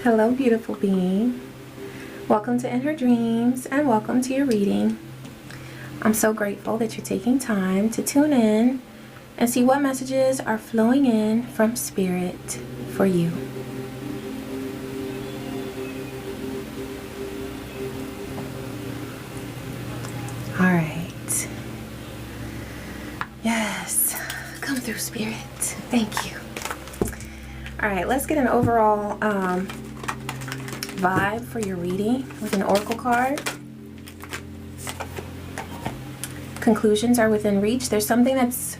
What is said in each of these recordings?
Hello, beautiful being. Welcome to In Her Dreams and welcome to your reading. I'm so grateful that you're taking time to tune in and see what messages are flowing in from Spirit for you. All right. Yes. Come through, Spirit. Thank you. All right, let's get an overall vibe for your reading with an oracle card. Conclusions are within reach. There's something that's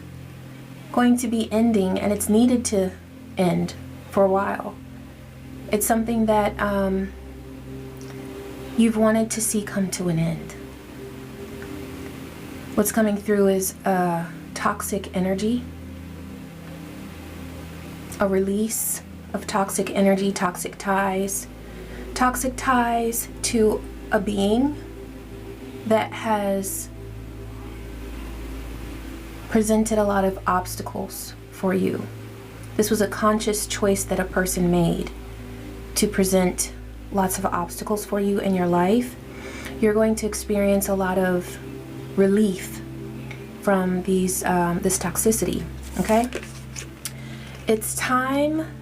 going to be ending, and it's needed to end for a while. It's something that you've wanted to see come to an end. What's coming through is toxic energy, a release of toxic energy, toxic ties to a being that has presented a lot of obstacles for you. This was a conscious choice that a person made to present lots of obstacles for you in your life. You're going to experience a lot of relief from this toxicity, okay? It's time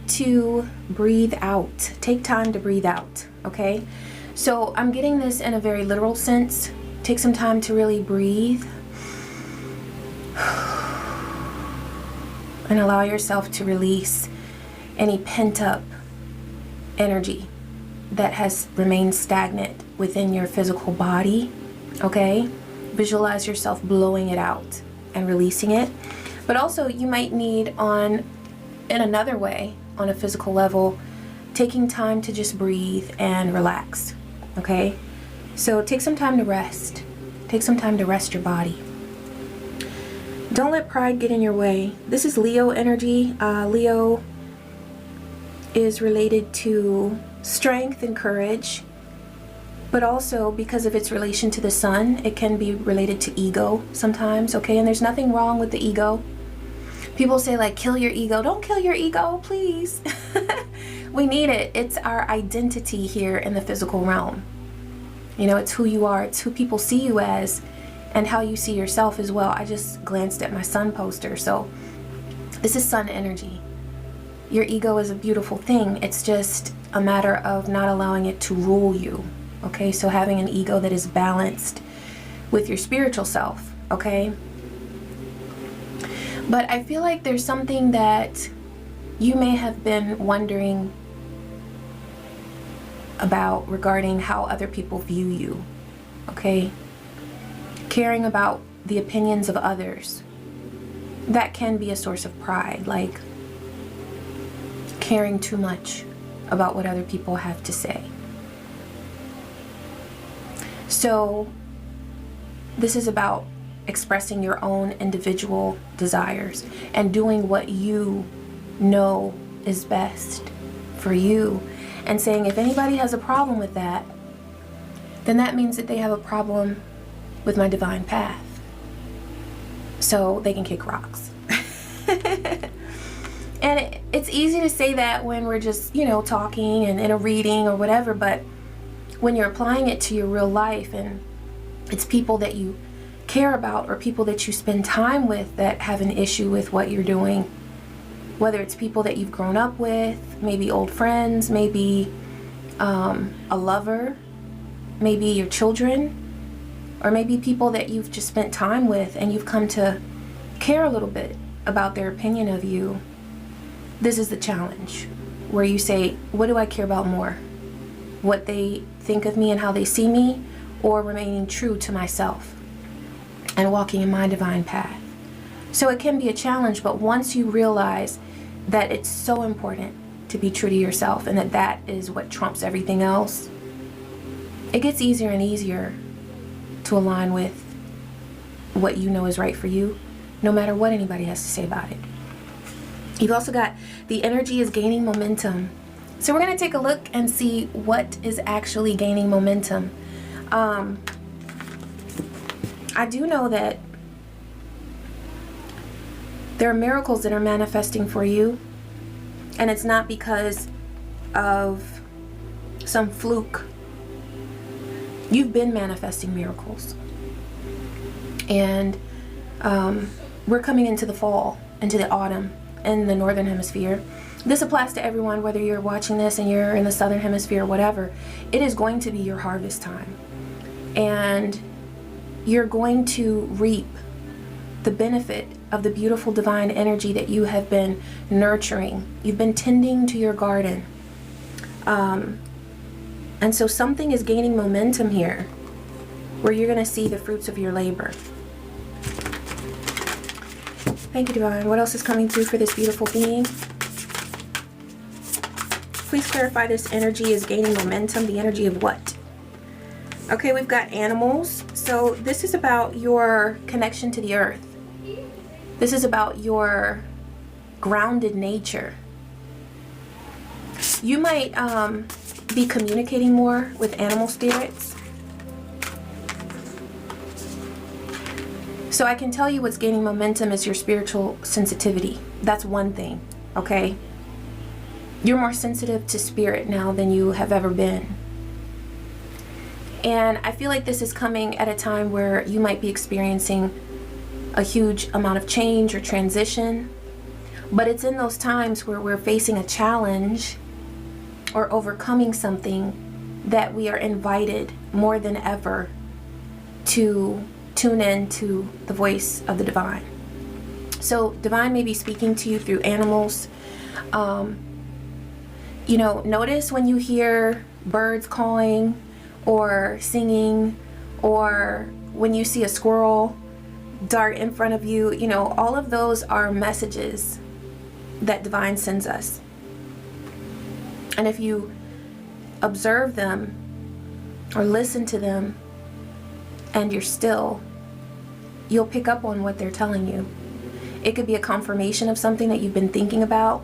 to breathe out. Take time to breathe out, okay? So I'm getting this in a very literal sense. Take some time to really breathe and allow yourself to release any pent-up energy that has remained stagnant within your physical body, okay? Visualize yourself blowing it out and releasing it. But also you might need in another way, on a physical level, taking time to just breathe and relax, okay? So take some time to rest. Take some time to rest your body. Don't let pride get in your way. This is Leo energy. Leo is related to strength and courage, but also because of its relation to the sun, it can be related to ego sometimes, okay? And there's nothing wrong with the ego. People say, like, kill your ego. Don't kill your ego, please. We need it. It's our identity here in the physical realm. You know, it's who you are. It's who people see you as and how you see yourself as well. I just glanced at my sun poster. So this is sun energy. Your ego is a beautiful thing. It's just a matter of not allowing it to rule you. Okay, so having an ego that is balanced with your spiritual self, okay? But I feel like there's something that you may have been wondering about regarding how other people view you, okay? Caring about the opinions of others. That can be a source of pride, like caring too much about what other people have to say. So this is about expressing your own individual desires and doing what you know is best for you, and saying if anybody has a problem with that, then that means that they have a problem with my divine path, so they can kick rocks. And it's easy to say that when we're just, you know, talking and in a reading or whatever, but when you're applying it to your real life and it's people that you care about or people that you spend time with that have an issue with what you're doing, whether it's people that you've grown up with, maybe old friends, maybe a lover, maybe your children, or maybe people that you've just spent time with and you've come to care a little bit about their opinion of you. This is the challenge where you say, what do I care about more? What they think of me and how they see me, or remaining true to myself and walking in my divine path? So it can be a challenge, but once you realize that it's so important to be true to yourself and that that is what trumps everything else, it gets easier and easier to align with what you know is right for you, no matter what anybody has to say about it. You've also got the energy is gaining momentum. So we're going to take a look and see what is actually gaining momentum. I do know that there are miracles that are manifesting for you, and it's not because of some fluke. You've been manifesting miracles. And we're coming into the fall, into the autumn in the northern hemisphere. This applies to everyone, whether you're watching this and you're in the southern hemisphere or whatever. It is going to be your harvest time. And you're going to reap the benefit of the beautiful divine energy that you have been nurturing. You've been tending to your garden. And so something is gaining momentum here where you're going to see the fruits of your labor. Thank you, Divine. What else is coming through for this beautiful being? Please clarify this energy is gaining momentum. The energy of what? Okay, we've got animals. So this is about your connection to the earth. This is about your grounded nature. You might be communicating more with animal spirits. So I can tell you what's gaining momentum is your spiritual sensitivity. That's one thing, okay? You're more sensitive to spirit now than you have ever been. And I feel like this is coming at a time where you might be experiencing a huge amount of change or transition. But it's in those times where we're facing a challenge or overcoming something that we are invited more than ever to tune in to the voice of the divine. So divine may be speaking to you through animals. You know, notice when you hear birds calling or singing, or when you see a squirrel dart in front of you, you know, all of those are messages that divine sends us. And if you observe them or listen to them and you're still, you'll pick up on what they're telling you. It could be a confirmation of something that you've been thinking about.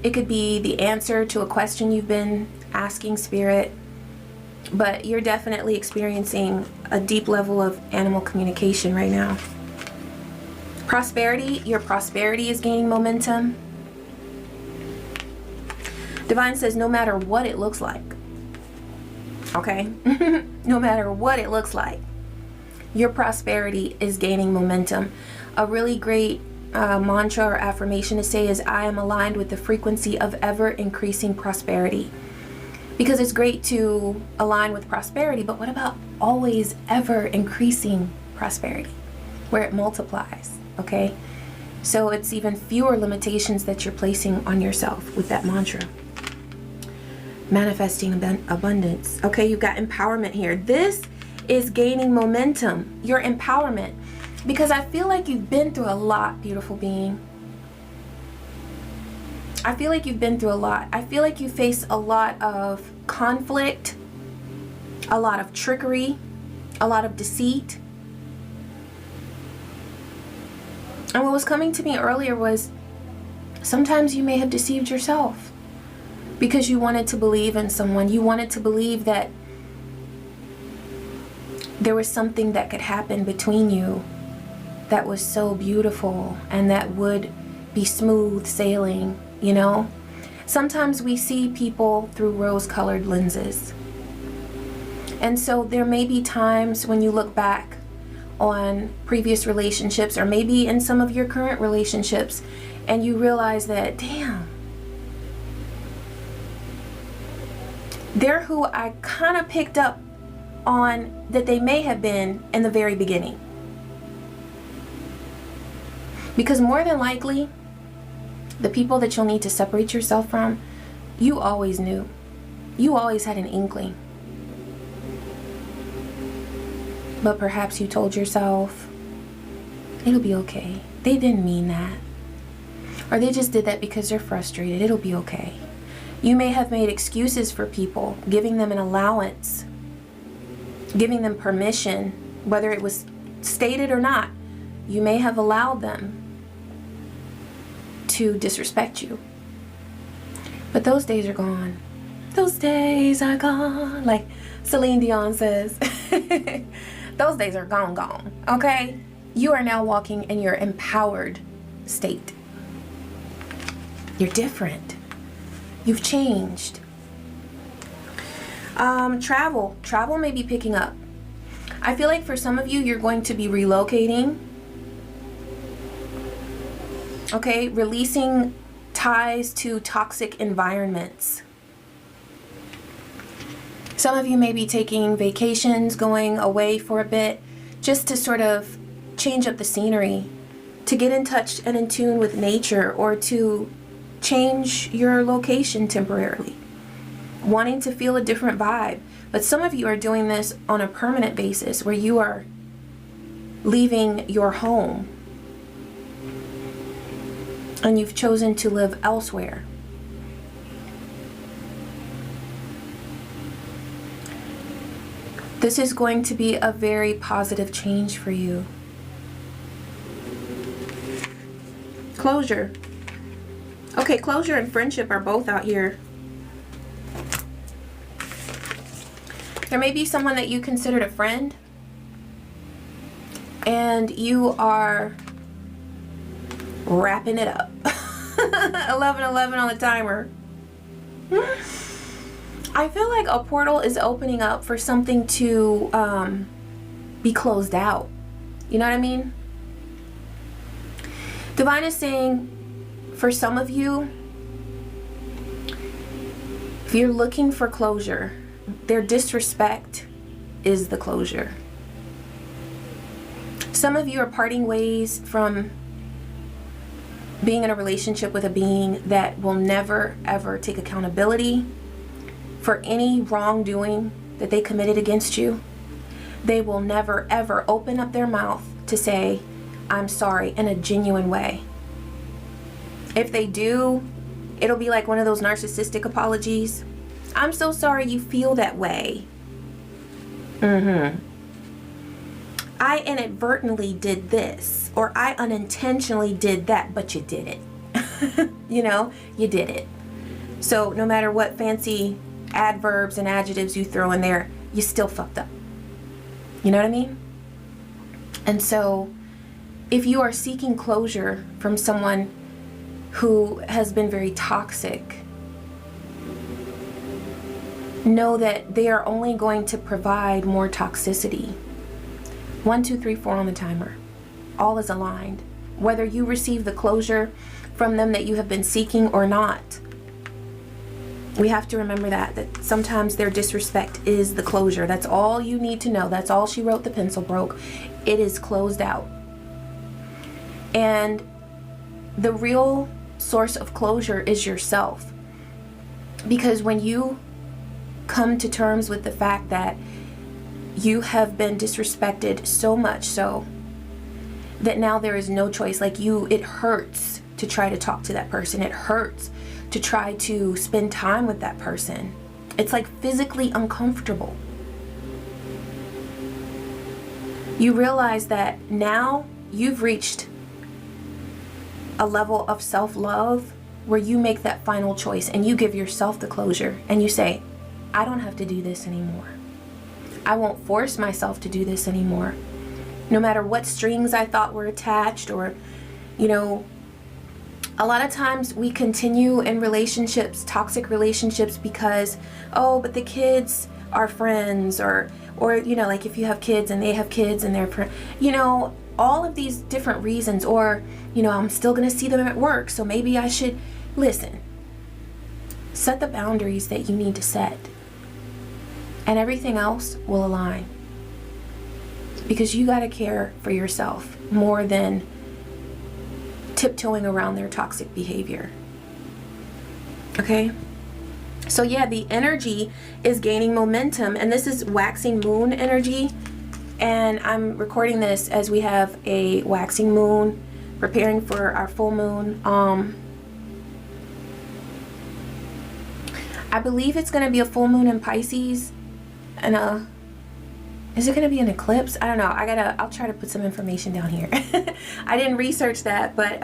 It could be the answer to a question you've been asking spirit. But you're definitely experiencing a deep level of animal communication right now. Prosperity, your prosperity is gaining momentum. Divine says no matter what it looks like, okay? No matter what it looks like, your prosperity is gaining momentum. A really great mantra or affirmation to say is, I am aligned with the frequency of ever increasing prosperity. Because it's great to align with prosperity, but what about always ever increasing prosperity, where it multiplies, okay? So it's even fewer limitations that you're placing on yourself with that mantra. Manifesting abundance. Okay, you've got empowerment here. This is gaining momentum, your empowerment, because I feel like you've been through a lot, beautiful being. I feel like you've been through a lot. I feel like you face a lot of conflict, a lot of trickery, a lot of deceit. And what was coming to me earlier was sometimes you may have deceived yourself because you wanted to believe in someone. You wanted to believe that there was something that could happen between you that was so beautiful and that would be smooth sailing, you know? Sometimes we see people through rose-colored lenses. And so there may be times when you look back on previous relationships, or maybe in some of your current relationships, and you realize that, damn, they're who I kind of picked up on that they may have been in the very beginning. Because more than likely, the people that you'll need to separate yourself from, you always knew. You always had an inkling. But perhaps you told yourself, it'll be okay. They didn't mean that. Or they just did that because they're frustrated. It'll be okay. You may have made excuses for people, giving them an allowance, giving them permission, whether it was stated or not. You may have allowed them to disrespect you. But those days are gone. Those days are gone, like Celine Dion says. Those days are gone, okay? You are now walking in your empowered state. You're different. You've changed. Travel may be picking up. I feel like for some of you, you're going to be relocating. Okay, releasing ties to toxic environments. Some of you may be taking vacations, going away for a bit, just to sort of change up the scenery, to get in touch and in tune with nature, or to change your location temporarily, wanting to feel a different vibe. But some of you are doing this on a permanent basis, where you are leaving your home and you've chosen to live elsewhere. This is going to be a very positive change for you. Closure. Okay, closure and friendship are both out here. There may be someone that you considered a friend, and you are wrapping it up. 11:11 on the timer. I feel like a portal is opening up for something to be closed out. You know what I mean? Divine is saying, for some of you, if you're looking for closure, their disrespect is the closure. Some of you are parting ways from being in a relationship with a being that will never ever take accountability for any wrongdoing that they committed against you. They will never ever open up their mouth to say, I'm sorry, in a genuine way. If they do, it'll be like one of those narcissistic apologies. I'm so sorry you feel that way. I inadvertently did this, or I unintentionally did that, but you did it. You know, you did it. So no matter what fancy adverbs and adjectives you throw in there, you still fucked up. You know what I mean? And so if you are seeking closure from someone who has been very toxic, know that they are only going to provide more toxicity. 1, 2, 3, 4 on the timer. All is aligned. Whether you receive the closure from them that you have been seeking or not. We have to remember that sometimes their disrespect is the closure. That's all you need to know. That's all she wrote, the pencil broke. It is closed out. And the real source of closure is yourself. Because when you come to terms with the fact that you have been disrespected so much so that now there is no choice, like it hurts to try to talk to that person. It hurts to try to spend time with that person. It's like physically uncomfortable. You realize that now you've reached a level of self-love where you make that final choice and you give yourself the closure and you say, I don't have to do this anymore. I won't force myself to do this anymore. No matter what strings I thought were attached, or, you know, a lot of times we continue in relationships, toxic relationships, because, oh, but the kids are friends, or you know, like if you have kids and they have kids and they're, you know, all of these different reasons, or, you know, I'm still going to see them at work, so maybe I should listen. Set the boundaries that you need to set, and everything else will align. Because you got to care for yourself more than tiptoeing around their toxic behavior. Okay? So yeah, the energy is gaining momentum, and this is waxing moon energy. And I'm recording this as we have a waxing moon, preparing for our full moon. I believe it's going to be a full moon in Pisces, and is it going to be an eclipse? I don't know. I'll try to put some information down here. I didn't research that, but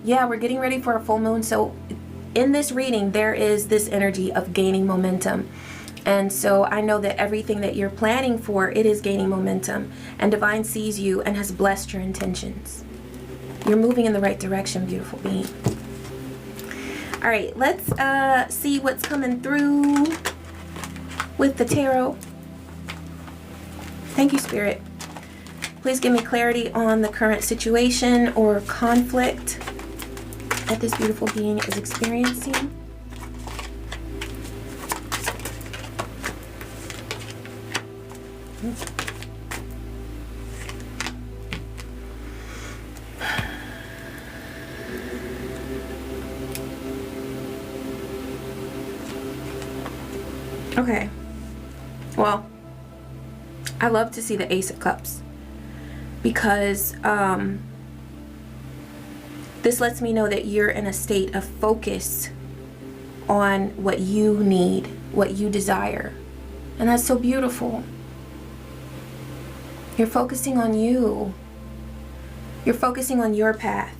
yeah, we're getting ready for a full moon. So in this reading, there is this energy of gaining momentum. And so I know that everything that you're planning for, it is gaining momentum. And Divine sees you and has blessed your intentions. You're moving in the right direction, beautiful being. All right, let's see what's coming through. with the tarot. Thank you, Spirit. Please give me clarity on the current situation or conflict that this beautiful being is experiencing. Okay, well, I love to see the Ace of Cups because this lets me know that you're in a state of focus on what you need, what you desire, and that's so beautiful. You're focusing on you. You're focusing on your path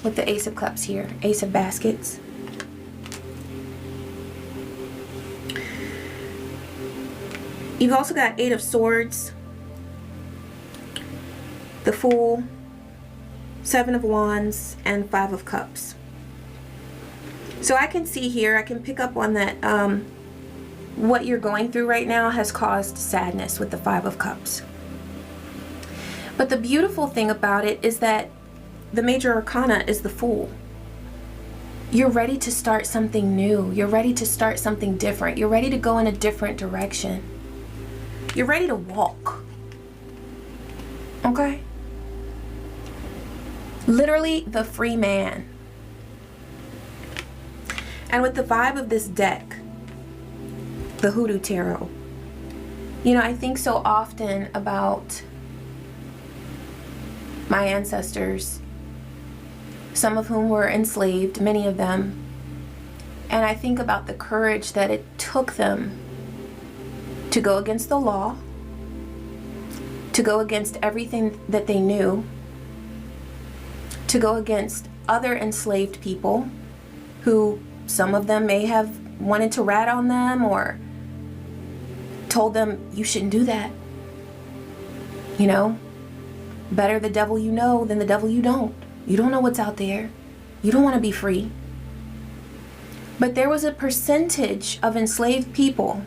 with the Ace of Cups here, Ace of Baskets. You've also got Eight of Swords, the Fool, Seven of Wands, and Five of Cups. So I can see here, I can pick up on that what you're going through right now has caused sadness with the Five of Cups. But the beautiful thing about it is that the major arcana is the Fool. You're ready to start something new. You're ready to start something different. You're ready to go in a different direction. You're ready to walk. Okay? Literally the free man. And with the vibe of this deck, the Hoodoo Tarot, you know, I think so often about my ancestors, some of whom were enslaved, many of them. And I think about the courage that it took them to go against the law, to go against everything that they knew, to go against other enslaved people who some of them may have wanted to rat on them or told them, you shouldn't do that. You know, better the devil you know than the devil you don't. You don't know what's out there. You don't want to be free. But there was a percentage of enslaved people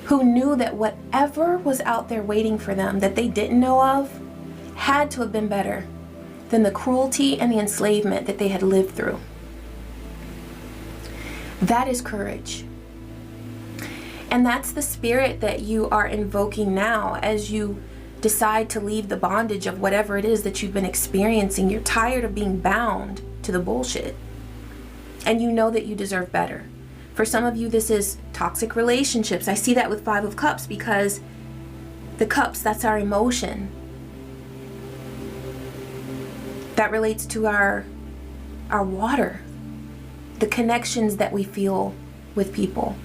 who knew that whatever was out there waiting for them that they didn't know of had to have been better than the cruelty and the enslavement that they had lived through. That is courage. And that's the spirit that you are invoking now as you decide to leave the bondage of whatever it is that you've been experiencing. You're tired of being bound to the bullshit. And you know that you deserve better. For some of you, this is toxic relationships. I see that with Five of Cups because the cups, that's our emotion. That relates to our water, the connections that we feel with people.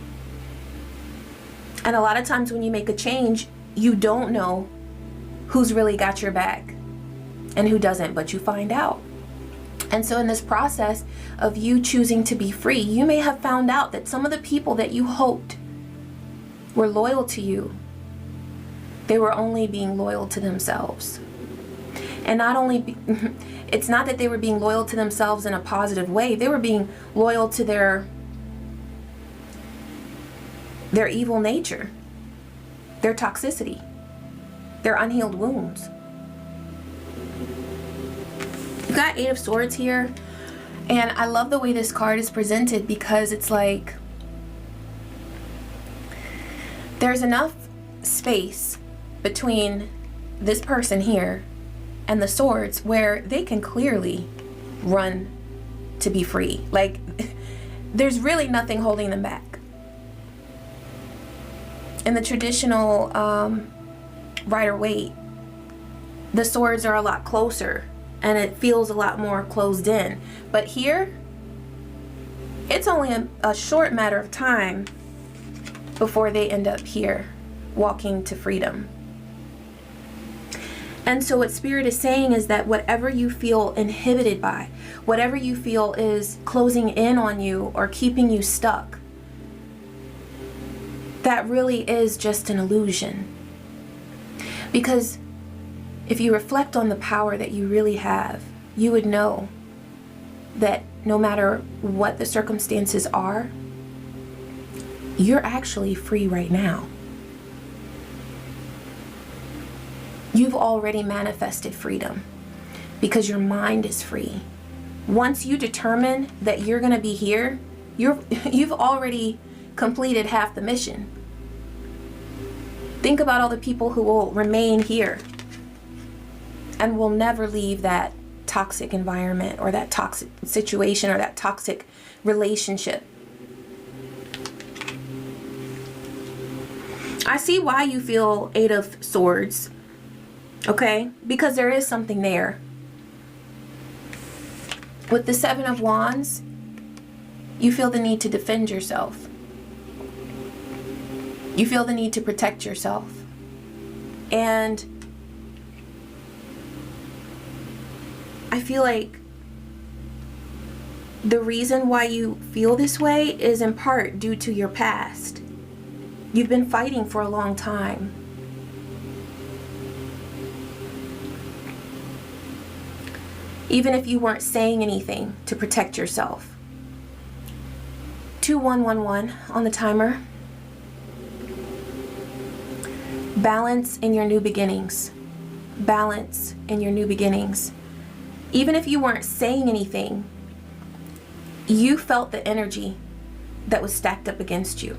And a lot of times when you make a change, you don't know who's really got your back and who doesn't, but you find out. And so in this process of you choosing to be free, you may have found out that some of the people that you hoped were loyal to you, they were only being loyal to themselves. And not only, it's not that they were being loyal to themselves in a positive way, they were being loyal to their evil nature, their toxicity, their unhealed wounds. You've got Eight of Swords here, and I love the way this card is presented because it's like there's enough space between this person here and the swords where they can clearly run to be free. Like there's really nothing holding them back. In the traditional Rider-Waite, the swords are a lot closer and it feels a lot more closed in. But here, it's only a short matter of time before they end up here, walking to freedom. And so what Spirit is saying is that whatever you feel inhibited by, whatever you feel is closing in on you or keeping you stuck, that really is just an illusion. Because if you reflect on the power that you really have, you would know that no matter what the circumstances are, you're actually free right now. You've already manifested freedom because your mind is free. Once you determine that you're going to be here, you've already completed half the mission. Think about all the people who will remain here and will never leave that toxic environment or that toxic situation or that toxic relationship. I see why you feel 8 of Swords, okay? Because there is something there. With the 7 of Wands, you feel the need to defend yourself. You feel the need to protect yourself. And I feel like the reason why you feel this way is in part due to your past. You've been fighting for a long time. Even if you weren't saying anything to protect yourself. 2111 on the timer. Balance in your new beginnings. Balance in your new beginnings. Even if you weren't saying anything, you felt the energy that was stacked up against you.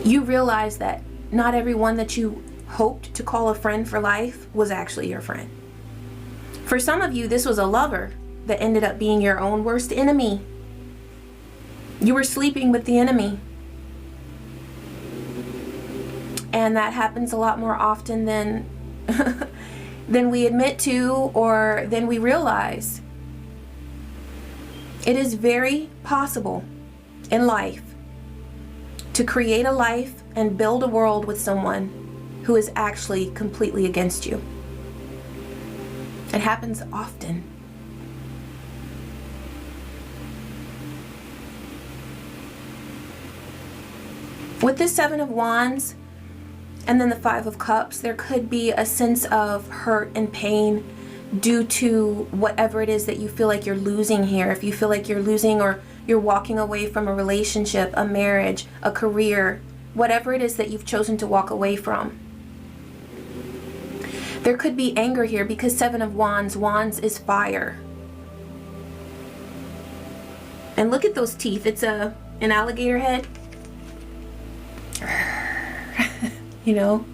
You realized that not everyone that you hoped to call a friend for life was actually your friend. For some of you, this was a lover that ended up being your own worst enemy. You were sleeping with the enemy. And that happens a lot more often than we admit to or than we realize. It is very possible in life to create a life and build a world with someone who is actually completely against you. It happens often. With this 7 of Wands and then the 5 of Cups, there could be a sense of hurt and pain due to whatever it is that you feel like you're losing here. If you feel like you're losing or you're walking away from a relationship, a marriage, a career, whatever it is that you've chosen to walk away from. There could be anger here because 7 of Wands, Wands is fire. And look at those teeth. It's an alligator head. You know?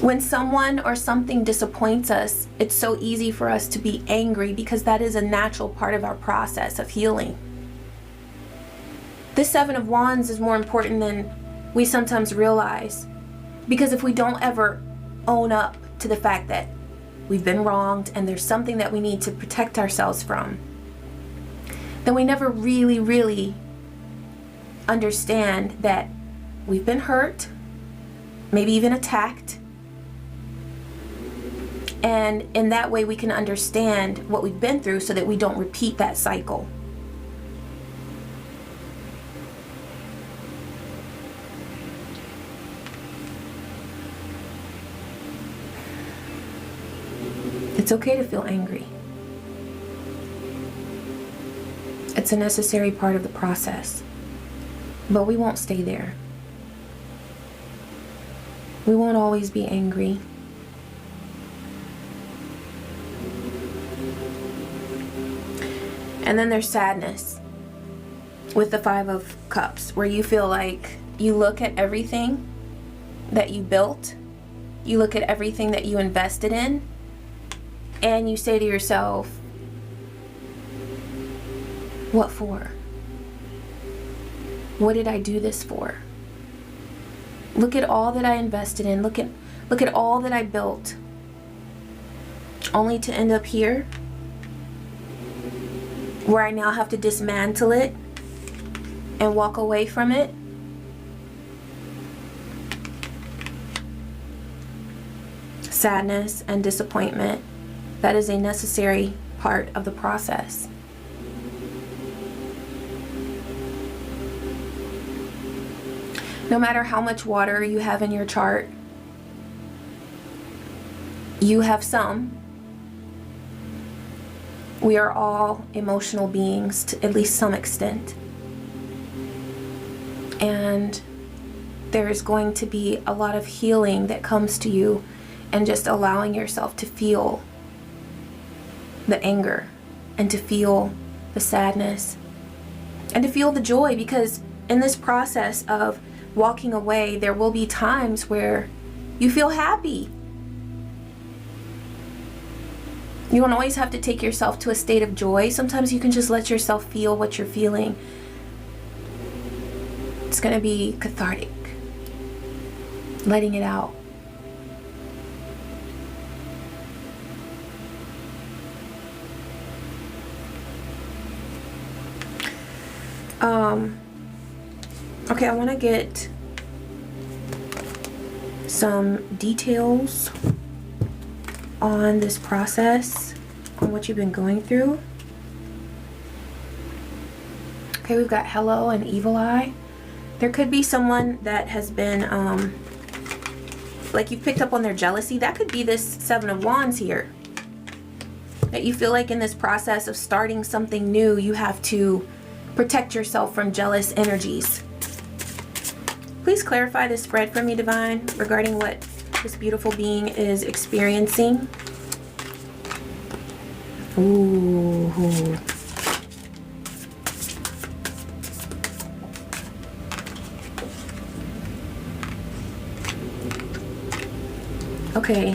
When someone or something disappoints us, it's so easy for us to be angry because that is a natural part of our process of healing. This 7 of Wands is more important than we sometimes realize. Because if we don't ever own up to the fact that we've been wronged and there's something that we need to protect ourselves from, then we never really, really understand that we've been hurt, maybe even attacked. And in that way we can understand what we've been through so that we don't repeat that cycle. It's okay to feel angry. It's a necessary part of the process. But we won't stay there. We won't always be angry. And then there's sadness with the 5 of Cups, where you feel like you look at everything that you built, you look at everything that you invested in, and you say to yourself, what for? What did I do this for? Look at all that I invested in. Look at all that I built, only to end up here where I now have to dismantle it and walk away from it. Sadness and disappointment. That is a necessary part of the process. No matter how much water you have in your chart, you have some We are all emotional beings to at least some extent. And there's going to be a lot of healing that comes to you, and just allowing yourself to feel the anger and to feel the sadness and to feel the joy, because in this process of walking away, there will be times where you feel happy. You don't always have to take yourself to a state of joy. Sometimes you can just let yourself feel what you're feeling. It's going to be cathartic. Letting it out. Okay, I want to get some details on this process, on what you've been going through. Okay, we've got hello and evil eye. There could be someone that has been, like you've picked up on their jealousy. That could be this Seven of Wands here. That you feel like in this process of starting something new, you have to protect yourself from jealous energies. Please clarify this spread for me, Divine, regarding what this beautiful being is experiencing. Ooh. Okay,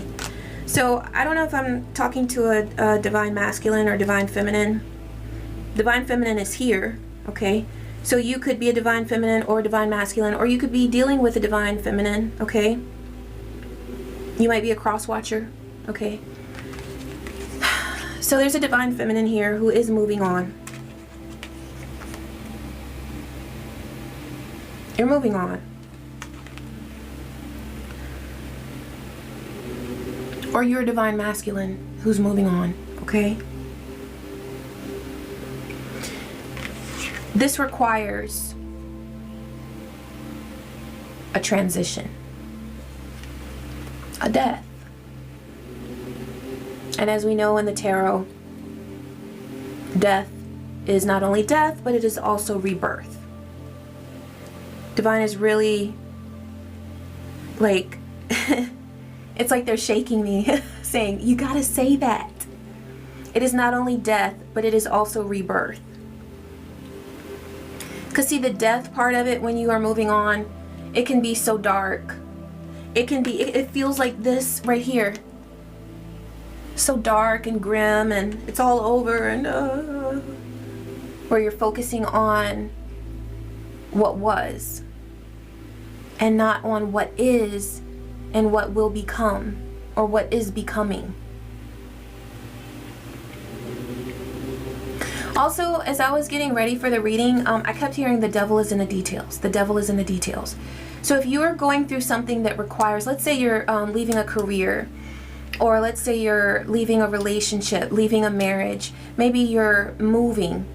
so I don't know if I'm talking to a divine masculine or divine feminine. Divine feminine is here, okay? So you could be a divine feminine or a divine masculine, or you could be dealing with a divine feminine, okay? You might be a cross watcher, okay? So there's a divine feminine here who is moving on. You're moving on. Or you're a divine masculine who's moving on, okay? This requires a transition, a death. And as we know in the tarot, death is not only death, but it is also rebirth. Divine is really like, it's like they're shaking me, saying, you gotta say that. It is not only death, but it is also rebirth. Because see, the death part of it, when you are moving on, it can be so dark. It can be, it feels like this right here. So dark and grim, and it's all over, and where you're focusing on what was and not on what is and what will become, or what is becoming. Also, as I was getting ready for the reading, I kept hearing the devil is in the details. The devil is in the details. So if you are going through something that requires, let's say you're leaving a career, or let's say you're leaving a relationship, leaving a marriage, maybe you're moving.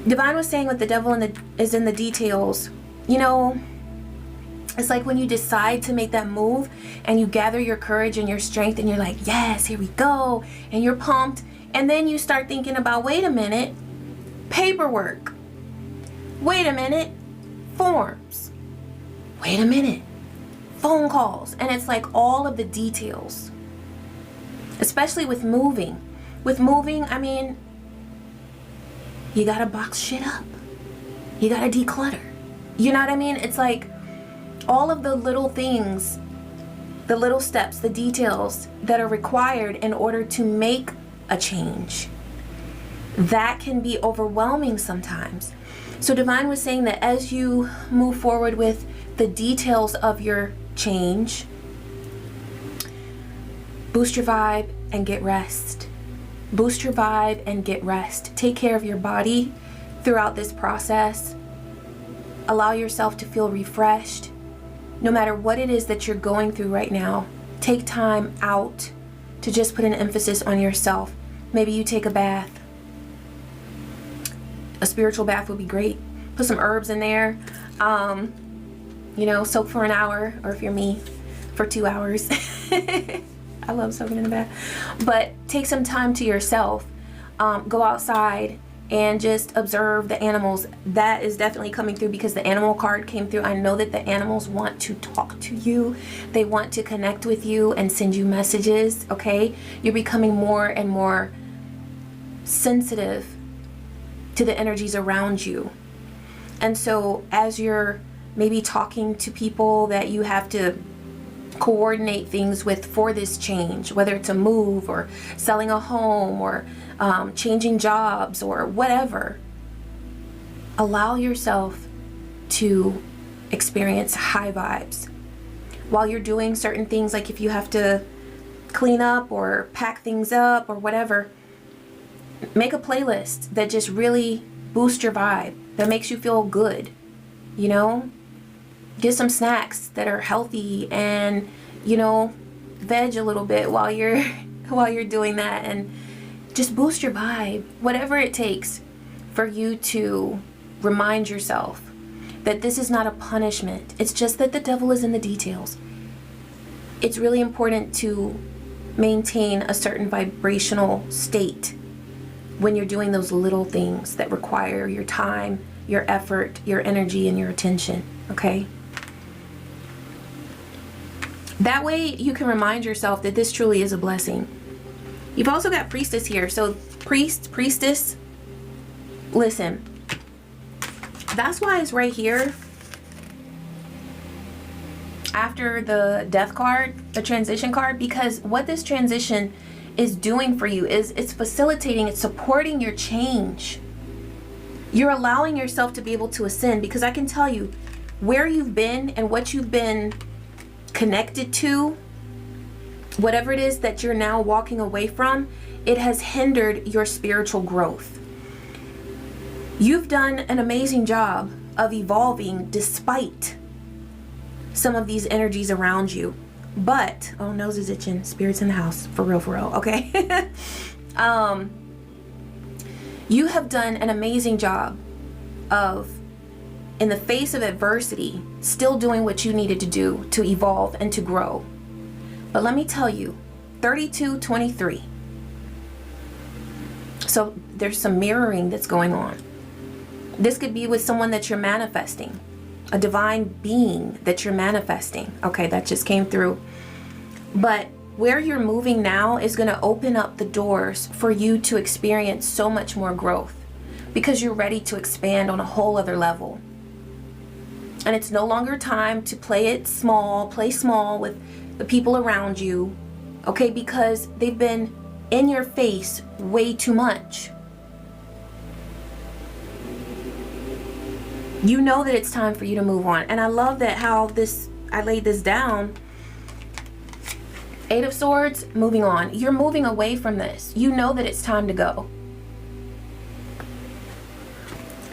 Divine was saying with the devil is in the details, you know, it's like when you decide to make that move and you gather your courage and your strength and you're like, yes, here we go. And you're pumped. And then you start thinking about, wait a minute, paperwork. Wait a minute, forms. Wait a minute, phone calls. And it's like all of the details, especially with moving. With moving, I mean, you gotta box shit up. You gotta declutter. You know what I mean? It's like all of the little things, the little steps, the details that are required in order to make a change. That can be overwhelming sometimes. So Divine was saying that as you move forward with the details of your change, boost your vibe and get rest. Boost your vibe and get rest. Take care of your body throughout this process. Allow yourself to feel refreshed. No matter what it is that you're going through right now, take time out to just put an emphasis on yourself. Maybe you take a bath. A spiritual bath would be great. Put some herbs in there. You know, soak for an hour, or if you're me, for 2 hours. I love soaking in the bath. But take some time to yourself. Go outside and just observe the animals. That is definitely coming through because the animal card came through. I know that the animals want to talk to you. They want to connect with you and send you messages, okay? You're becoming more and more sensitive to the energies around you. And so as you're maybe talking to people that you have to coordinate things with for this change, whether it's a move or selling a home or changing jobs or whatever, allow yourself to experience high vibes while you're doing certain things. Like if you have to clean up or pack things up or whatever, make a playlist that just really boosts your vibe, that makes you feel good, you know? Get some snacks that are healthy and, you know, veg a little bit while you're doing that, and just boost your vibe. Whatever it takes for you to remind yourself that this is not a punishment. It's just that the devil is in the details. It's really important to maintain a certain vibrational state when you're doing those little things that require your time, your effort, your energy, and your attention, okay? That way you can remind yourself that this truly is a blessing. You've also got priestess here. So priest, priestess, listen, that's why it's right here after the death card, the transition card, because what this transition is doing for you is it's facilitating, it's supporting your change. You're allowing yourself to be able to ascend, because I can tell you where you've been and what you've been connected to, whatever it is that you're now walking away from, it has hindered your spiritual growth. You've done an amazing job of evolving despite some of these energies around you. But, oh, nose is itching, spirits in the house, for real, okay? You have done an amazing job of, in the face of adversity, still doing what you needed to do to evolve and to grow. But let me tell you, 3223. So there's some mirroring that's going on. This could be with someone that you're manifesting, a divine being that you're manifesting. Okay, that just came through. But where you're moving now is going to open up the doors for you to experience so much more growth, because you're ready to expand on a whole other level. And it's no longer time to play small with the people around you, okay? Because they've been in your face way too much. You know that it's time for you to move on. And I love that how I laid this down. 8 of Swords, moving on. You're moving away from this. You know that it's time to go.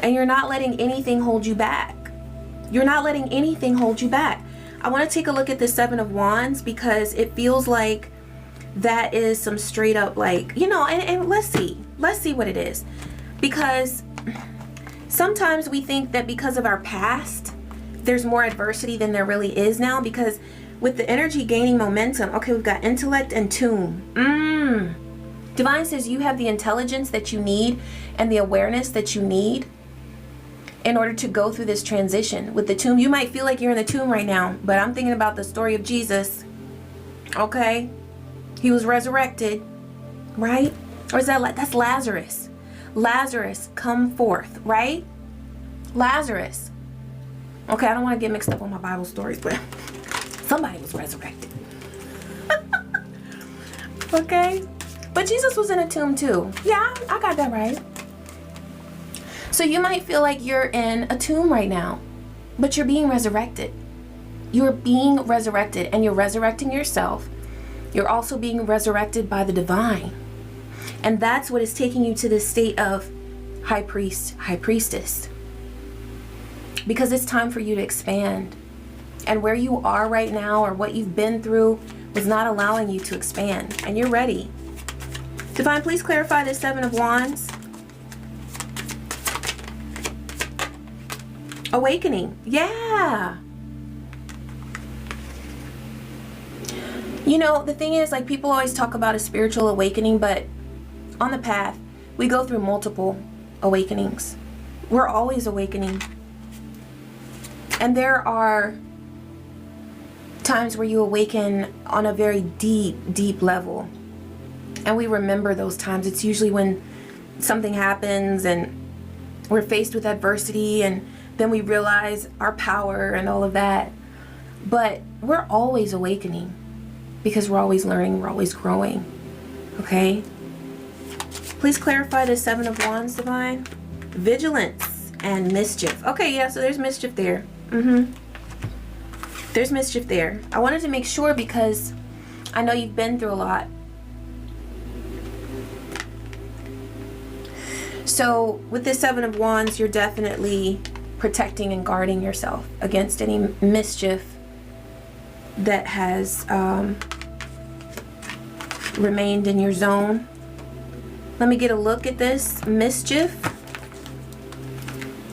And you're not letting anything hold you back. You're not letting anything hold you back. I want to take a look at the 7 of Wands, because it feels like that is some straight up, like, you know, and let's see what it is. Because sometimes we think that because of our past, there's more adversity than there really is now, because with the energy gaining momentum, okay, we've got intellect and tomb. Divine says you have the intelligence that you need and the awareness that you need in order to go through this transition. With the tomb, you might feel like you're in the tomb right now, but I'm thinking about the story of Jesus, okay? He was resurrected, right? Or is that's Lazarus. Lazarus, come forth, right? Lazarus. Okay, I don't want to get mixed up on my Bible stories, but somebody was resurrected. Okay? But Jesus was in a tomb too. Yeah, I got that right. So you might feel like you're in a tomb right now, but you're being resurrected. You're being resurrected, and you're resurrecting yourself. You're also being resurrected by the divine. And that's what is taking you to this state of high priest, high priestess. Because it's time for you to expand. And where you are right now, or what you've been through, was not allowing you to expand. And you're ready. Divine, please clarify this 7 of Wands. Awakening. Yeah. You know, the thing is, like, people always talk about a spiritual awakening, but on the path, we go through multiple awakenings. We're always awakening. And there are times where you awaken on a very deep, deep level. And we remember those times. It's usually when something happens and we're faced with adversity, and then we realize our power and all of that. But we're always awakening because we're always learning, we're always growing. Okay? Please clarify the Seven of Wands, Divine. Vigilance and mischief. Okay, yeah, so there's mischief there. There's mischief there. I wanted to make sure because I know you've been through a lot. So with the Seven of Wands, you're definitely protecting and guarding yourself against any mischief that has remained in your zone. Let me get a look at this mischief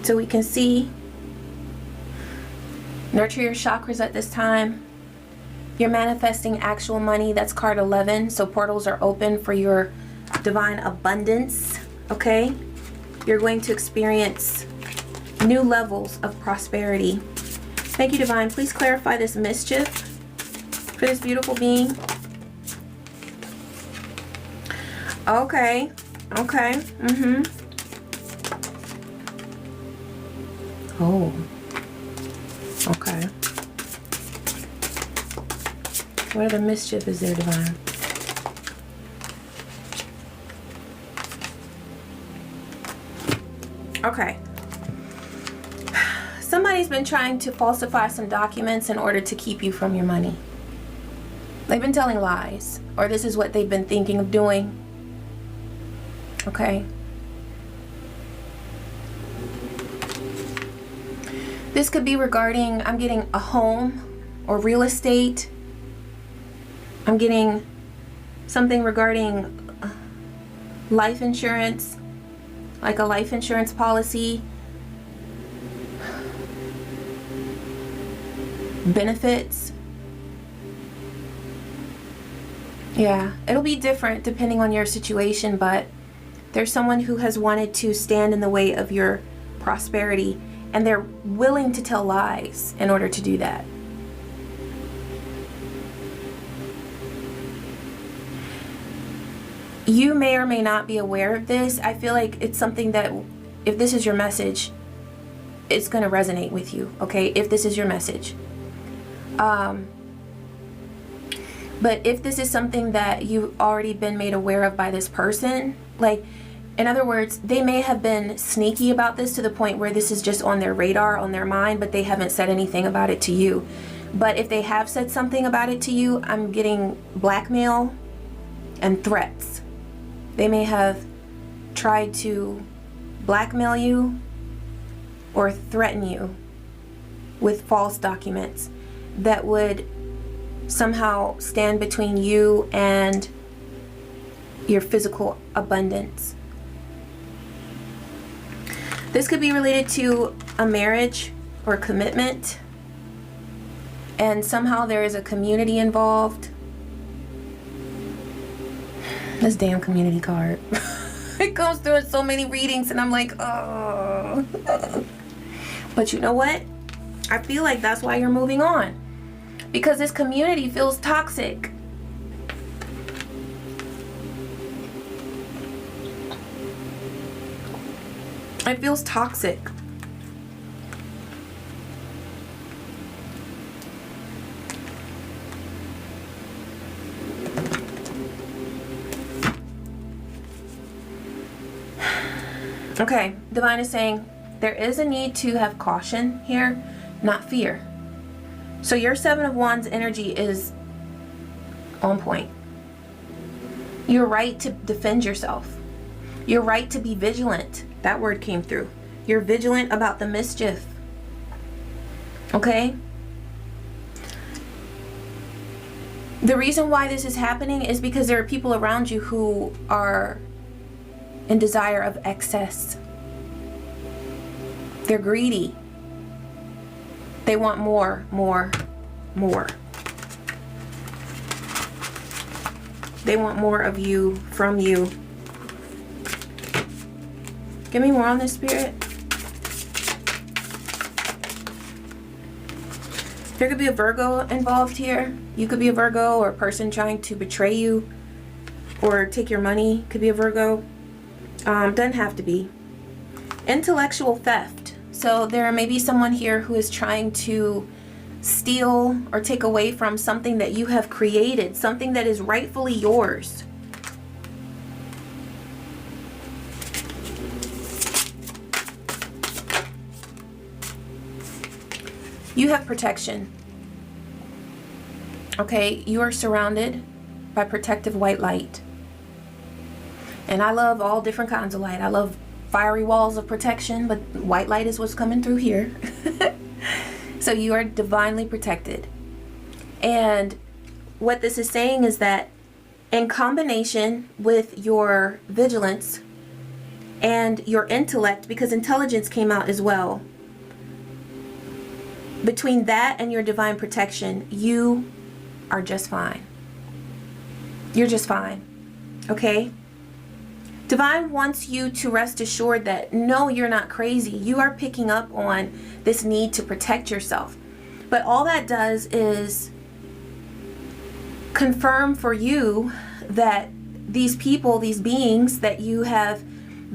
so we can see. Nurture your chakras at this time. You're manifesting actual money. That's card 11. So portals are open for your divine abundance. Okay? You're going to experience new levels of prosperity. Thank you, Divine. Please clarify this mischief for this beautiful being. Okay. Okay. Oh. Okay. What other mischief is there, Divine? Okay. Somebody's been trying to falsify some documents in order to keep you from your money. They've been telling lies, or this is what they've been thinking of doing. Okay. This could be regarding, I'm getting a home or real estate. I'm getting something regarding life insurance, like a life insurance policy, benefits. Yeah, it'll be different depending on your situation, but there's someone who has wanted to stand in the way of your prosperity, and they're willing to tell lies in order to do that. You may or may not be aware of this. I feel like it's something that, if this is your message, it's going to resonate with you, okay? If this is your message. But if this is something that you've already been made aware of by this person, like, in other words, they may have been sneaky about this to the point where this is just on their radar, on their mind, but they haven't said anything about it to you. But if they have said something about it to you, I'm getting blackmail and threats. They may have tried to blackmail you or threaten you with false documents that would somehow stand between you and your physical abundance. This could be related to a marriage or commitment, and somehow there is a community involved. This damn community card. It goes through so many readings and I'm like, oh. But you know what? I feel like that's why you're moving on. Because this community feels toxic. It feels toxic. Okay, Divine is saying there is a need to have caution here, not fear. So your Seven of Wands energy is on point. You're right to defend yourself. You're right to be vigilant. That word came through. You're vigilant about the mischief. Okay? The reason why this is happening is because there are people around you who are in desire of excess. They're greedy. They want more, more, more. They want more of you, from you. Give me more on this, Spirit. There could be a Virgo involved here. You could be a Virgo, or a person trying to betray you or take your money could be a Virgo. Doesn't have to be. Intellectual theft. So there may be someone here who is trying to steal or take away from something that you have created, something that is rightfully yours. You have protection. Okay, you are surrounded by protective white light. And I love all different kinds of light. I love fiery walls of protection, but white light is what's coming through here. So you are divinely protected. And what this is saying is that in combination with your vigilance and your intellect, because intelligence came out as well, between that and your divine protection, you are just fine. You're just fine. Okay? Divine wants you to rest assured that no, you're not crazy. You are picking up on this need to protect yourself. But all that does is confirm for you that these people, these beings that you have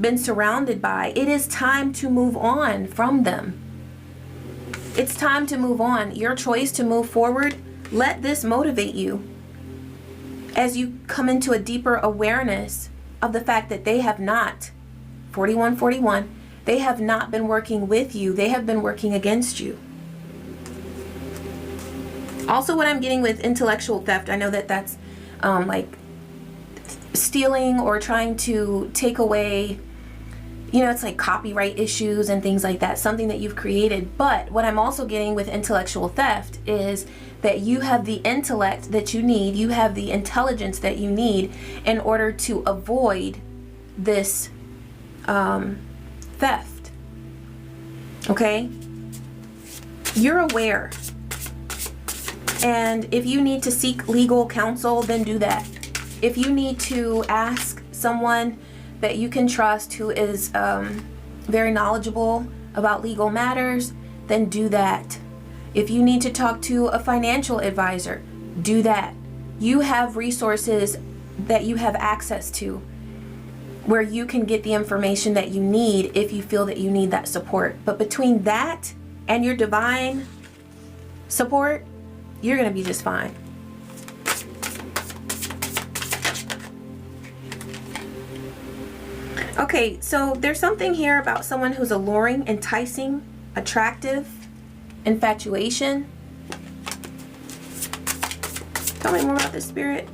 been surrounded by, it is time to move on from them. It's time to move on. Your choice to move forward, let this motivate you as you come into a deeper awareness of the fact that they have not, 4141, they have not been working with you. They have been working against you. Also, what I'm getting with intellectual theft, I know that that's like stealing or trying to take away, you know, it's like copyright issues and things like that, something that you've created. But what I'm also getting with intellectual theft is that you have the intellect that you need, you have the intelligence that you need in order to avoid this theft. Okay? You're aware. And if you need to seek legal counsel, then do that. If you need to ask someone that you can trust who is very knowledgeable about legal matters, then do that. If you need to talk to a financial advisor, do that. You have resources that you have access to where you can get the information that you need if you feel that you need that support. But between that and your divine support, you're going to be just fine. Okay, so there's something here about someone who's alluring, enticing, attractive, infatuation. Tell me more about this, Spirit.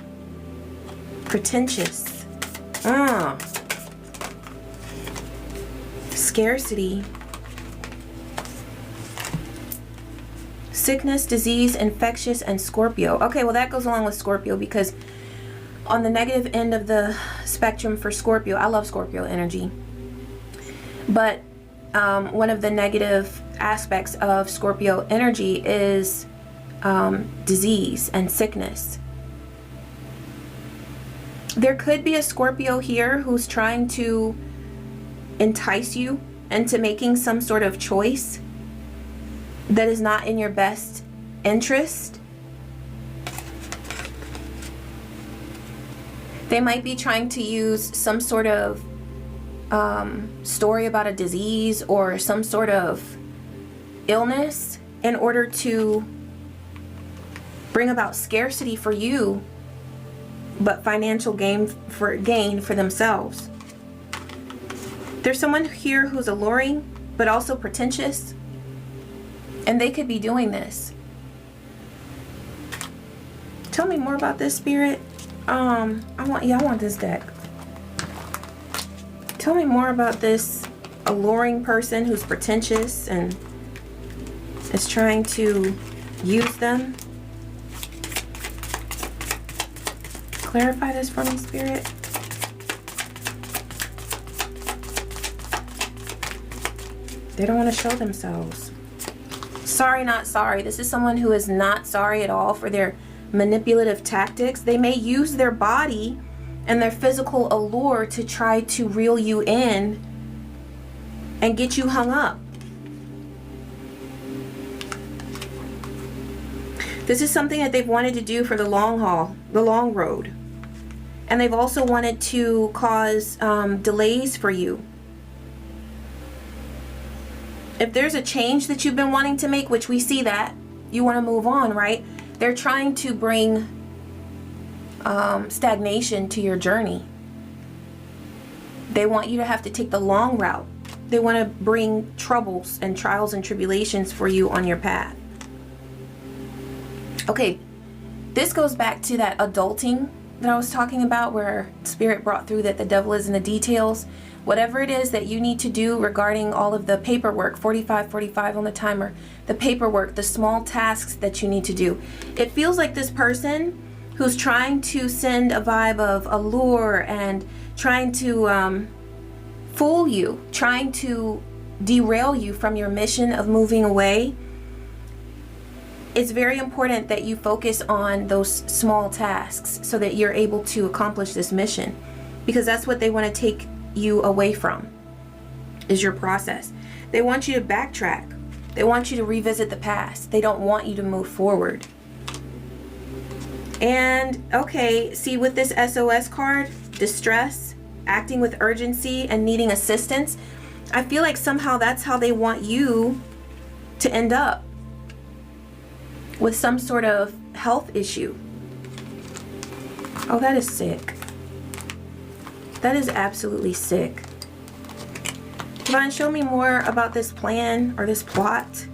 Pretentious. Scarcity. Sickness, disease, infectious, and Scorpio. Okay, well that goes along with Scorpio because on the negative end of the spectrum for Scorpio, I love Scorpio energy, but one of the negative aspects of Scorpio energy is disease and sickness. There could be a Scorpio here who's trying to entice you into making some sort of choice that is not in your best interest. They might be trying to use some sort of story about a disease or some sort of illness in order to bring about scarcity for you, but financial gain for themselves. There's someone here who's alluring, but also pretentious, and they could be doing this. Tell me more about this, Spirit. I want this deck. Tell me more about this alluring person who's pretentious and is trying to use them. Clarify this for me, Spirit. They don't want to show themselves. Sorry, not sorry. This is someone who is not sorry at all for their manipulative tactics. They may use their body and their physical allure to try to reel you in and get you hung up. This is something that they've wanted to do for the long haul, the long road. And they've also wanted to cause delays for you. If there's a change that you've been wanting to make, which we see that, you want to move on, right? They're trying to bring stagnation to your journey. They want you to have to take the long route. They want to bring troubles and trials and tribulations for you on your path. Okay, this goes back to that adulting that I was talking about, where Spirit brought through that the devil is in the details. Whatever it is that you need to do regarding all of the paperwork, 45 on the timer, the paperwork, the small tasks that you need to do. It feels like this person who's trying to send a vibe of allure and trying to fool you, trying to derail you from your mission of moving away. It's very important that you focus on those small tasks so that you're able to accomplish this mission, because that's what they want to take you away from, is your process. They want you to backtrack. They want you to revisit the past. They don't want you to move forward. And okay, see, with this SOS card, distress, acting with urgency, and needing assistance, I feel like somehow that's how they want you to end up, with some sort of health issue. Oh, that is sick. That is absolutely sick. Divine, show me more about this plan or this plot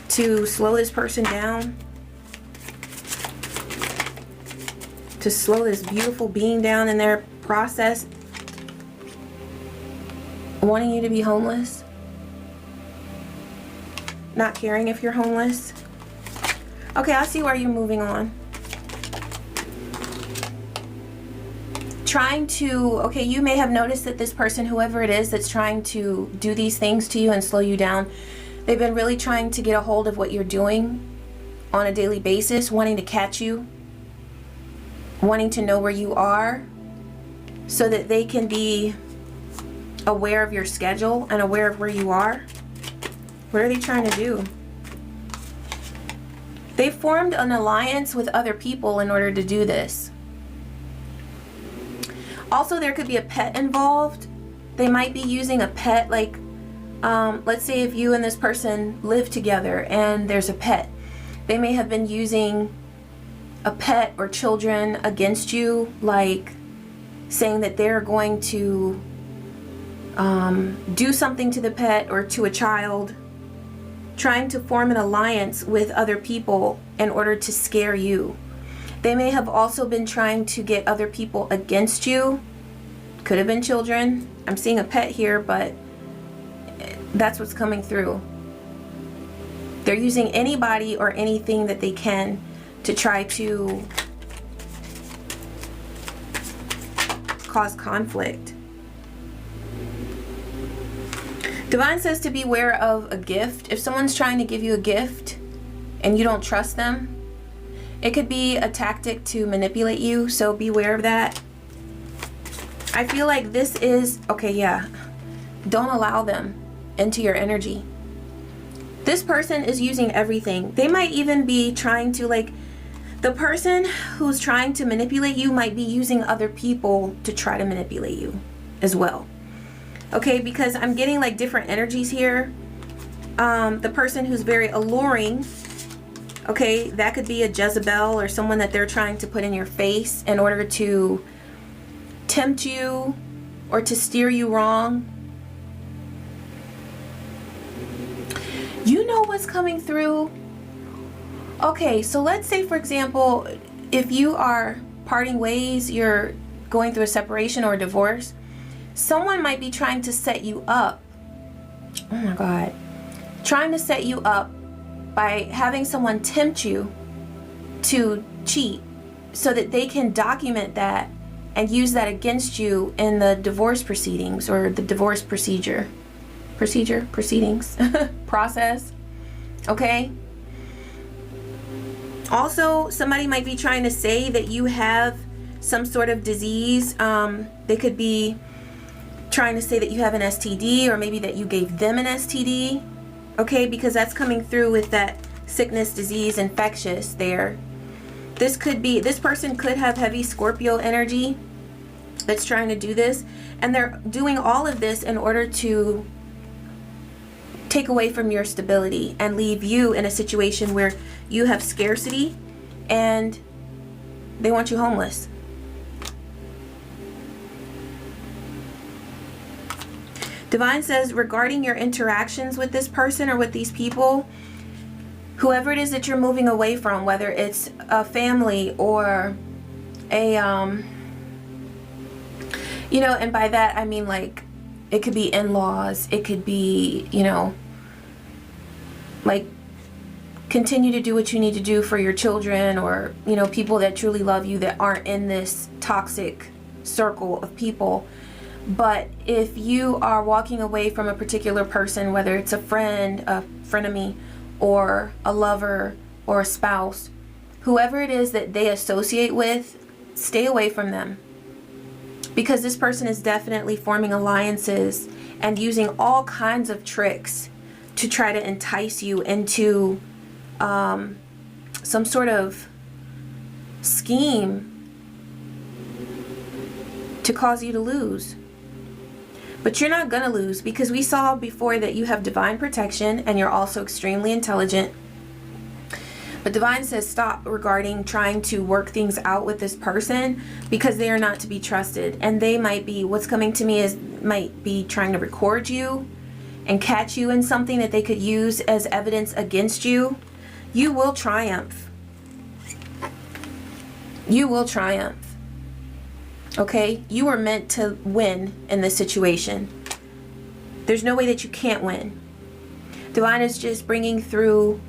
to slow this person down, to slow this beautiful being down in their process, wanting you to be homeless, not caring if you're homeless. Okay, I see where you're moving on. Trying to, okay, you may have noticed that this person, whoever it is that's trying to do these things to you and slow you down, they've been really trying to get a hold of what you're doing on a daily basis, wanting to catch you, wanting to know where you are so that they can be aware of your schedule and aware of where you are. What are they trying to do? They formed an alliance with other people in order to do this. Also, there could be a pet involved. They might be using a pet, like, let's say if you and this person live together and there's a pet. They may have been using a pet or children against you, like saying that they're going to do something to the pet or to a child, trying to form an alliance with other people in order to scare you. They may have also been trying to get other people against you. Could have been children. I'm seeing a pet here, but that's what's coming through. They're using anybody or anything that they can to try to cause conflict. Divine says to beware of a gift. If someone's trying to give you a gift and you don't trust them, it could be a tactic to manipulate you, so beware of that. I feel like this is, okay, yeah, don't allow them into your energy. This person is using everything. They might even be trying to, like, the person who's trying to manipulate you might be using other people to try to manipulate you as well. Okay, because I'm getting like different energies here. The person who's very alluring, okay, that could be a Jezebel or someone that they're trying to put in your face in order to tempt you or to steer you wrong. You know what's coming through? Okay, so let's say, for example, if you are parting ways, you're going through a separation or a divorce, someone might be trying to set you up. Oh my God. Trying to set you up by having someone tempt you to cheat so that they can document that and use that against you in the divorce proceedings or the divorce proceedings, process. Okay? Also, somebody might be trying to say that you have some sort of disease. They could be trying to say that you have an STD, or maybe that you gave them an STD, okay, because that's coming through with that sickness, disease, infectious there. This person could have heavy Scorpio energy that's trying to do this, and they're doing all of this in order to take away from your stability and leave you in a situation where you have scarcity and they want you homeless. Divine says, regarding your interactions with this person or with these people, whoever it is that you're moving away from, whether it's a family or a, you know, and by that I mean, like, it could be in-laws, it could be, you know, like, continue to do what you need to do for your children, or, you know, people that truly love you that aren't in this toxic circle of people. But if you are walking away from a particular person, whether it's a friend, a frenemy, or a lover, or a spouse, whoever it is that they associate with, stay away from them. Because this person is definitely forming alliances and using all kinds of tricks to try to entice you into some sort of scheme to cause you to lose. But you're not gonna lose, because we saw before that you have divine protection and you're also extremely intelligent. But divine says stop regarding trying to work things out with this person, because they are not to be trusted. And they might be, what's coming to me is, might be trying to record you and catch you in something that they could use as evidence against you. You will triumph. You will triumph. Okay? You are meant to win in this situation. There's no way that you can't win. Divine is just bringing through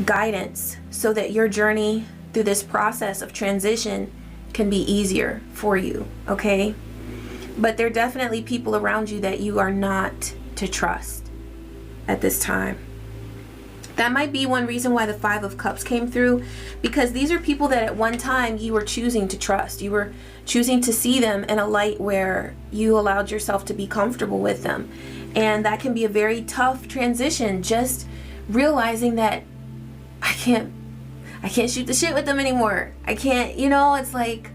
guidance so that your journey through this process of transition can be easier for you, okay? But there are definitely people around you that you are not to trust at this time. That might be one reason why the Five of Cups came through, because these are people that at one time you were choosing to trust. You were choosing to see them in a light where you allowed yourself to be comfortable with them. And that can be a very tough transition, just realizing that I can't shoot the shit with them anymore. I can't, you know, it's like,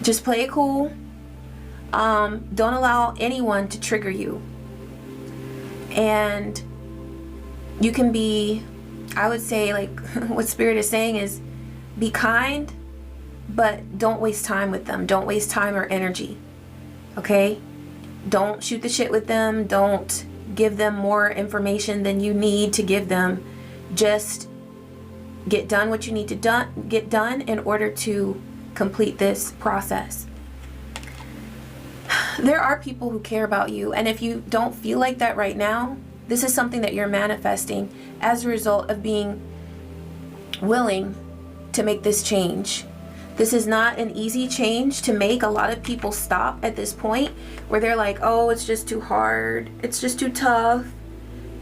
just play it cool. Don't allow anyone to trigger you. And you can be, I would say, like, what Spirit is saying is, be kind, but don't waste time with them. Don't waste time or energy, okay? Don't shoot the shit with them. Don't give them more information than you need to give them. Just get done what you need to get done in order to complete this process. There are people who care about you, and if you don't feel like that right now, this is something that you're manifesting as a result of being willing to make this change. This is not an easy change to make. A lot of people stop at this point where they're like, oh, it's just too hard. It's just too tough.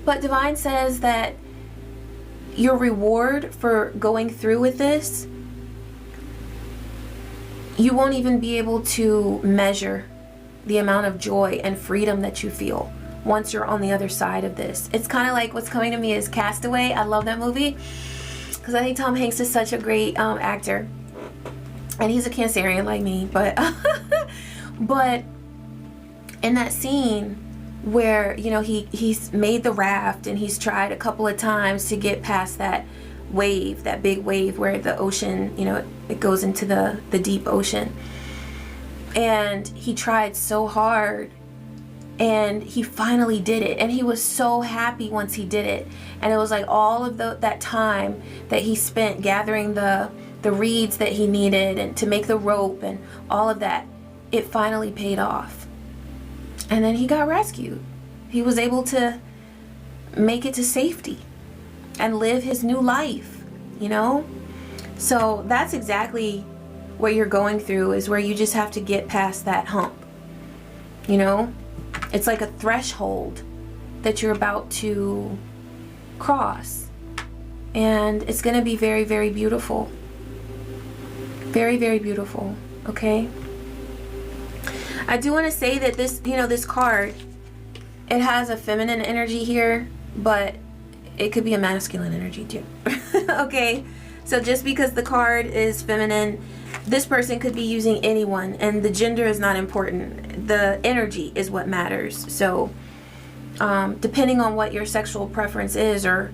But Divine says that your reward for going through with this, you won't even be able to measure the amount of joy and freedom that you feel once you're on the other side of this. It's kind of like what's coming to me is Castaway. I love that movie because I think Tom Hanks is such a great actor, and he's a Cancerian like me, but but in that scene where, you know, he's made the raft and he's tried a couple of times to get past that wave, that big wave where the ocean, you know, it goes into the deep ocean, and he tried so hard and he finally did it, and he was so happy once he did it. And it was like all of that time that he spent gathering the reeds that he needed and to make the rope and all of that, it finally paid off. And then he got rescued. He was able to make it to safety and live his new life, you know? So that's exactly what you're going through, is where you just have to get past that hump, you know? It's like a threshold that you're about to cross, and it's going to be very, very beautiful. Very, very beautiful, okay? I do want to say that this, you know, this card, it has a feminine energy here, but it could be a masculine energy too. Okay, so just because the card is feminine, this person could be using anyone, and the gender is not important. The energy is what matters. So depending on what your sexual preference is, or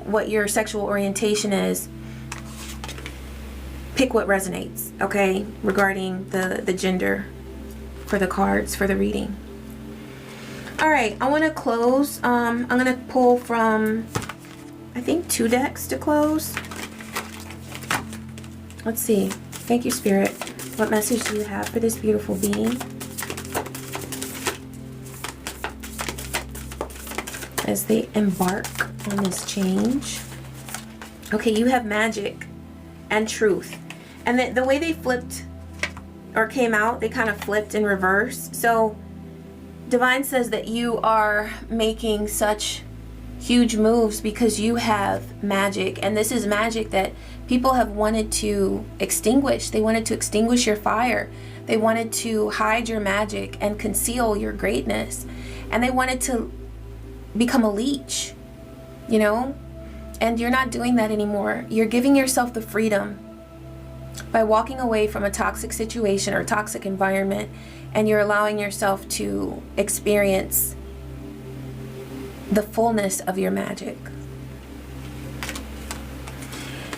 what your sexual orientation is, pick what resonates, okay, regarding the gender for the cards for the reading. All right, I want to close. I'm going to pull from, I think, 2 decks to close. Let's see. Thank you, Spirit. What message do you have for this beautiful being as they embark on this change? Okay, you have magic and truth. And the way they flipped or came out, they kind of flipped in reverse. So Divine says that you are making such huge moves because you have magic, and this is magic that people have wanted to extinguish. They wanted to extinguish your fire. They wanted to hide your magic and conceal your greatness, and they wanted to become a leech, you know, and you're not doing that anymore. You're giving yourself the freedom by walking away from a toxic situation or toxic environment, and you're allowing yourself to experience the fullness of your magic.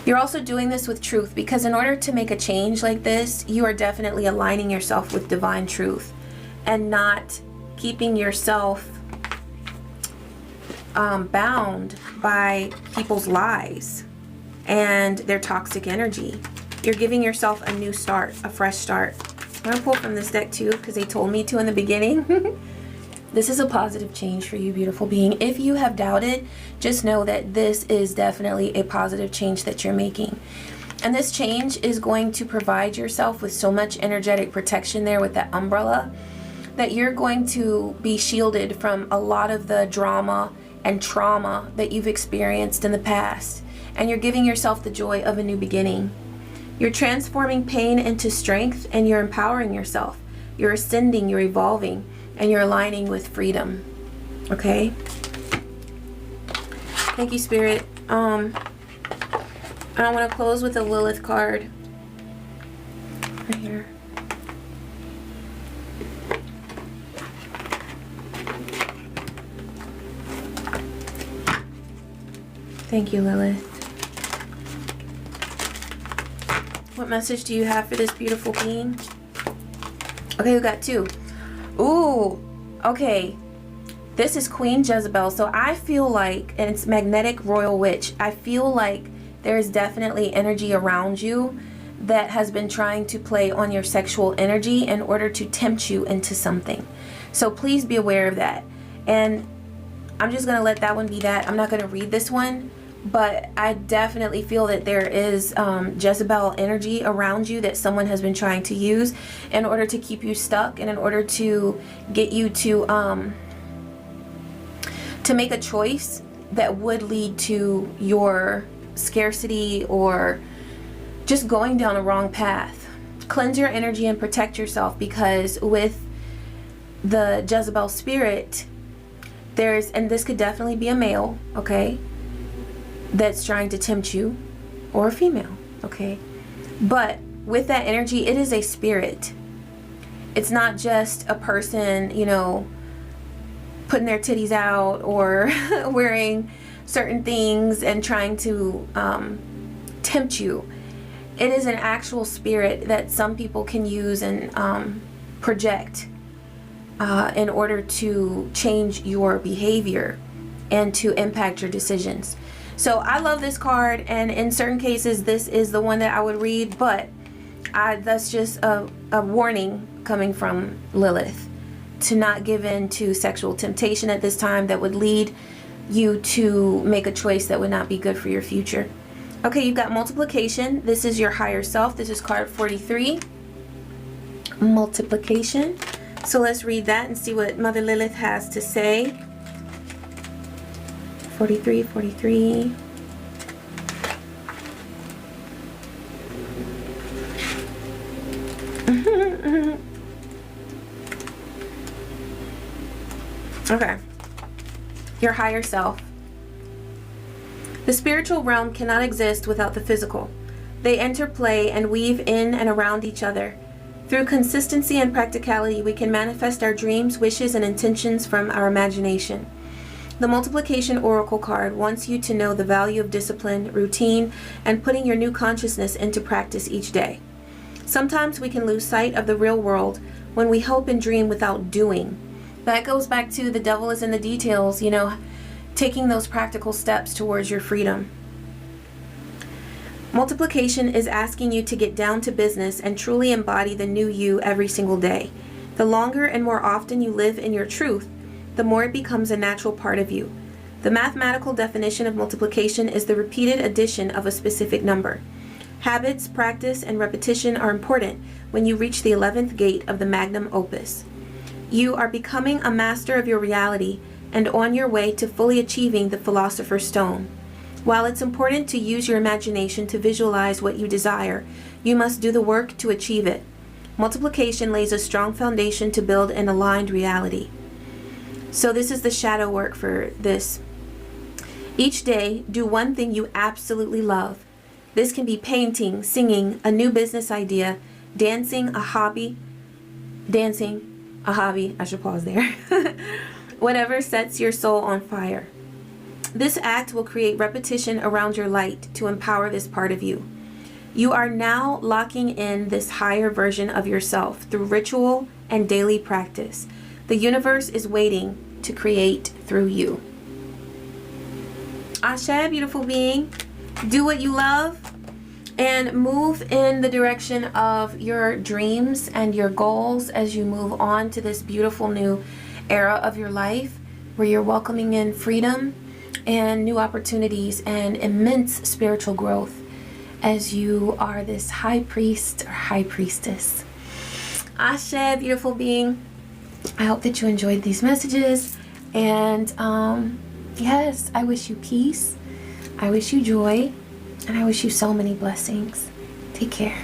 You're also doing this with truth, because in order to make a change like this, you are definitely aligning yourself with divine truth and not keeping yourself bound by people's lies and their toxic energy. You're giving yourself a new start, a fresh start. I'm going to pull from this deck too, because they told me to in the beginning. This is a positive change for you, beautiful being. If you have doubted, just know that this is definitely a positive change that you're making. And this change is going to provide yourself with so much energetic protection there with that umbrella, that you're going to be shielded from a lot of the drama and trauma that you've experienced in the past. And you're giving yourself the joy of a new beginning. You're transforming pain into strength, and you're empowering yourself. You're ascending, you're evolving, and you're aligning with freedom. Okay? Thank you, Spirit. I want to close with a Lilith card. Right here. Thank you, Lilith. What message do you have for this beautiful being? Okay, we got 2. Ooh, okay. This is Queen Jezebel. So I feel like, and it's Magnetic Royal Witch, I feel like there is definitely energy around you that has been trying to play on your sexual energy in order to tempt you into something. So please be aware of that. And I'm just going to let that one be that. I'm not going to read this one. But I definitely feel that there is Jezebel energy around you that someone has been trying to use in order to keep you stuck, and in order to get you to make a choice that would lead to your scarcity or just going down a wrong path. Cleanse your energy and protect yourself, because with the Jezebel spirit, and this could definitely be a male, okay, that's trying to tempt you, or a female, okay? But with that energy, it is a spirit. It's not just a person, you know, putting their titties out or wearing certain things and trying to tempt you. It is an actual spirit that some people can use and project in order to change your behavior and to impact your decisions. So I love this card, and in certain cases this is the one that I would read, but that's just a warning coming from Lilith to not give in to sexual temptation at this time that would lead you to make a choice that would not be good for your future. Okay, you've got multiplication. This is your higher self. This is card 43. Multiplication. So let's read that and see what Mother Lilith has to say. 43, 43. Okay. Your higher self. The spiritual realm cannot exist without the physical. They interplay and weave in and around each other. Through consistency and practicality, we can manifest our dreams, wishes, and intentions from our imagination. The Multiplication Oracle card wants you to know the value of discipline, routine, and putting your new consciousness into practice each day. Sometimes we can lose sight of the real world when we hope and dream without doing. That goes back to the devil is in the details, you know, taking those practical steps towards your freedom. Multiplication is asking you to get down to business and truly embody the new you every single day. The longer and more often you live in your truth, the more it becomes a natural part of you. The mathematical definition of multiplication is the repeated addition of a specific number. Habits, practice, and repetition are important when you reach the 11th gate of the magnum opus. You are becoming a master of your reality and on your way to fully achieving the Philosopher's Stone. While it's important to use your imagination to visualize what you desire, you must do the work to achieve it. Multiplication lays a strong foundation to build an aligned reality. So this is the shadow work for this. Each day, do one thing you absolutely love. This can be painting, singing, a new business idea, dancing, a hobby, I should pause there. Whatever sets your soul on fire. This act will create repetition around your light to empower this part of you. You are now locking in this higher version of yourself through ritual and daily practice. The universe is waiting to create through you. Ashe, beautiful being. Do what you love and move in the direction of your dreams and your goals as you move on to this beautiful new era of your life where you're welcoming in freedom and new opportunities and immense spiritual growth as you are this high priest or high priestess. Ashe, beautiful being. I hope that you enjoyed these messages, and yes, I wish you peace, I wish you joy, and I wish you so many blessings. Take care.